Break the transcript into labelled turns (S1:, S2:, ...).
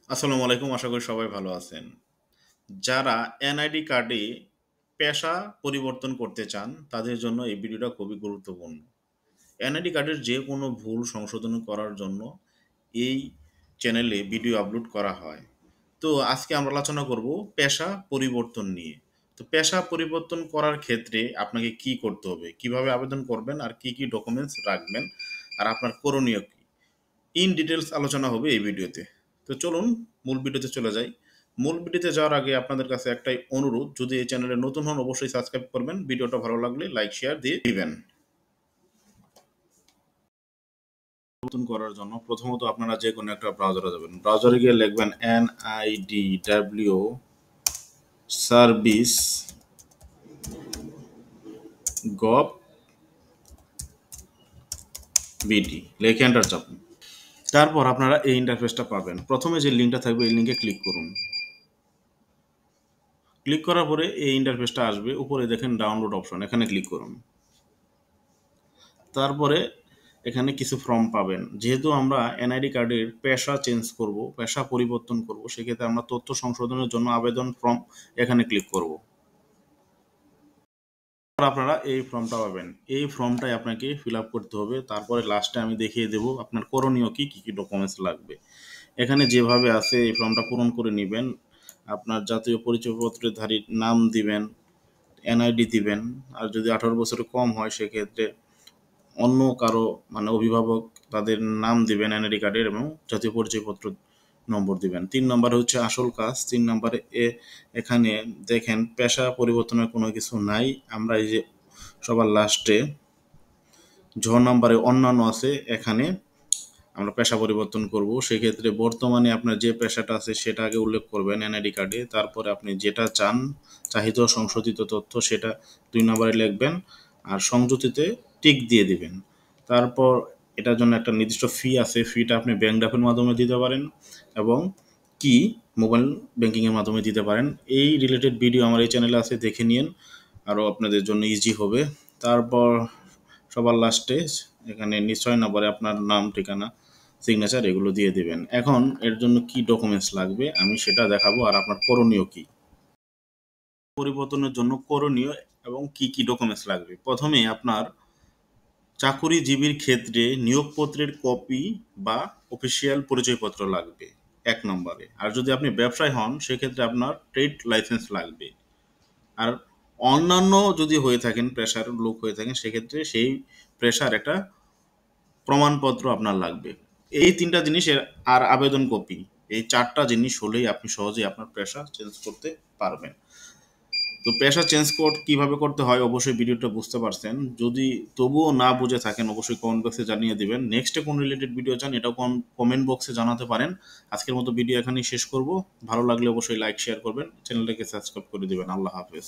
S1: আসসালামু আলাইকুম। আশা করি সবাই ভালো আছেন। যারা এনআইডি কার্ডে পেশা পরিবর্তন করতে চান, তাদের জন্য এই ভিডিওটা খুবই গুরুত্বপূর্ণ। এনআইডি কার্ডের যে কোনো ভুল সংশোধন করার জন্য এই চ্যানেলে ভিডিও আপলোড করা হয়। তো আজকে আমরা আলোচনা করব পেশা পরিবর্তন নিয়ে। তো পেশা পরিবর্তন করার ক্ষেত্রে আপনাকে কি করতে হবে? কিভাবে আবেদন করবেন? আর কি ডকুমেন্টস রাখবেন? আর আপনার করণীয় কি? ইন ডিটেলস আলোচনা হবে এই ভিডিওতে। তো চলুন মূল ভিডিওতে চলে যাই। মূল ভিডিওতে যাওয়ার আগে আপনাদের কাছে একটাই অনুরোধ, যদি এই চ্যানেলে নতুন হন অবশ্যই সাবস্ক্রাইব করবেন, ভিডিওটা ভালো লাগলে লাইক শেয়ার দিয়ে দিবেন। নতুন করার জন্য প্রথমত আপনারা যে কোনো একটা ব্রাউজারে যাবেন, ব্রাউজারে গিয়ে লিখবেন NIDW সার্ভিস গভ বিডি লিখে এন্টার চাপুন। তারপর আপনারা এই ইন্টারফেসটা পাবেন। প্রথমে যে লিঙ্কটা থাকবে এই লিঙ্কে ক্লিক করুন। ক্লিক করার পরে এই ইন্টারফেসটা আসবে, উপরে দেখেন ডাউনলোড অপশন, এখানে ক্লিক করুন। তারপরে এখানে কিছু ফর্ম পাবেন। যেহেতু আমরা এনআইডি কার্ডের পেশা চেঞ্জ করব, পেশা পরিবর্তন করব, সেক্ষেত্রে আমরা তথ্য সংশোধনের জন্য আবেদন ফর্ম এখানে ক্লিক করব। আপনারা এই ফর্মটা পাবেন। এই ফর্মটাই আপনাকে ফিল আপ করতে হবে। তারপরে লাস্টে আমি দেখিয়ে দেব আপনার করণীয় কি ডকুমেন্টস লাগবে। এখানে যেভাবে আছে এই ফর্মটা পূরণ করে নেবেন। আপনার জাতীয় পরিচয়পত্রের ধারীর নাম দিবেন, এনআইডি দিবেন। আর যদি 18 বছরের কম হয় সেক্ষেত্রে অন্য কারো মানে অভিভাবক তাদের নাম দিবেন এনআইডি কার্ডের, এবং জাতীয় পরিচয়পত্র নম্বর দিবেন। 3 নম্বরে হচ্ছে আসল কাজ। 3 নম্বরে এখানে দেখেন পেশা পরিবর্তনের কোনো কিছু নাই। আমরা এই যে সবার লাস্টে নম্বরে অন্যান্য আছে, এখানে আমরা পেশা পরিবর্তন করব। সেক্ষেত্রে বর্তমানে আপনার যে পেশাটা আছে সেটা আগে উল্লেখ করবেন এনআইডি কার্ডে। তারপরে আপনি যেটা চান চাহিত সংশোধিত তথ্য সেটা 2 নম্বরে লিখবেন, আর সংযুক্তিতে টিক দিয়ে দিবেন। তারপর এটার জন্য একটা নির্দিষ্ট ফি আছে, ফিটা আপনি ব্যাংক ড্রাফটের মাধ্যমে দিতে পারেন এবং কি মোবাইল ব্যাংকিংয়ের মাধ্যমে দিতে পারেন। এই রিলেটেড ভিডিও আমার এই চ্যানেলে আছে, দেখে নিন, আরও আপনাদের জন্য ইজি হবে। তারপর সবার লাস্টে এখানে নিশ্চয় নম্বরে আপনার নাম, ঠিকানা, সিগনেচার এগুলো দিয়ে দিবেন। এখন এর জন্য কি ডকুমেন্টস লাগবে আমি সেটা দেখাবো, আর আপনার করণীয় কি পরিবর্তনের জন্য করণীয় এবং কি ডকুমেন্টস লাগবে। প্রথমে আপনার চাকুরিজীবীর ক্ষেত্রে নিয়োগপত্রের কপি বা অফিসিয়াল পরিচয়পত্র লাগবে 1 নম্বরে। আর যদি আপনি ব্যবসায়ী হন সেক্ষেত্রে আপনার ট্রেড লাইসেন্স লাগবে। আর অন্যান্য যদি হয়ে থাকেন, পেশার লোক হয়ে থাকেন, সেক্ষেত্রে সেই পেশার একটা প্রমাণপত্র আপনার লাগবে। এই 3টা জিনিসের আর আবেদন কপি, এই 4টা জিনিস হলেই আপনি সহজেই আপনার পেশা চেঞ্জ করতে পারবেন। তো পেশা চেঞ্জ কিভাবে করতে হয় অবশ্যই ভিডিওটা বুঝতে পারছেন। যদি তবুও না বুঝে থাকেন অবশ্যই কমেন্ট বক্সে জানিয়ে দিবেন। নেক্সটে কোন রিলেটেড ভিডিও চান এটাও কমেন্ট বক্সে জানাতে পারেন। আজকের মতো ভিডিও এখানেই শেষ করব। ভালো লাগলে অবশ্যই লাইক শেয়ার করবেন, চ্যানেলটাকে সাবস্ক্রাইব করে দিবেন। আল্লাহ হাফেজ।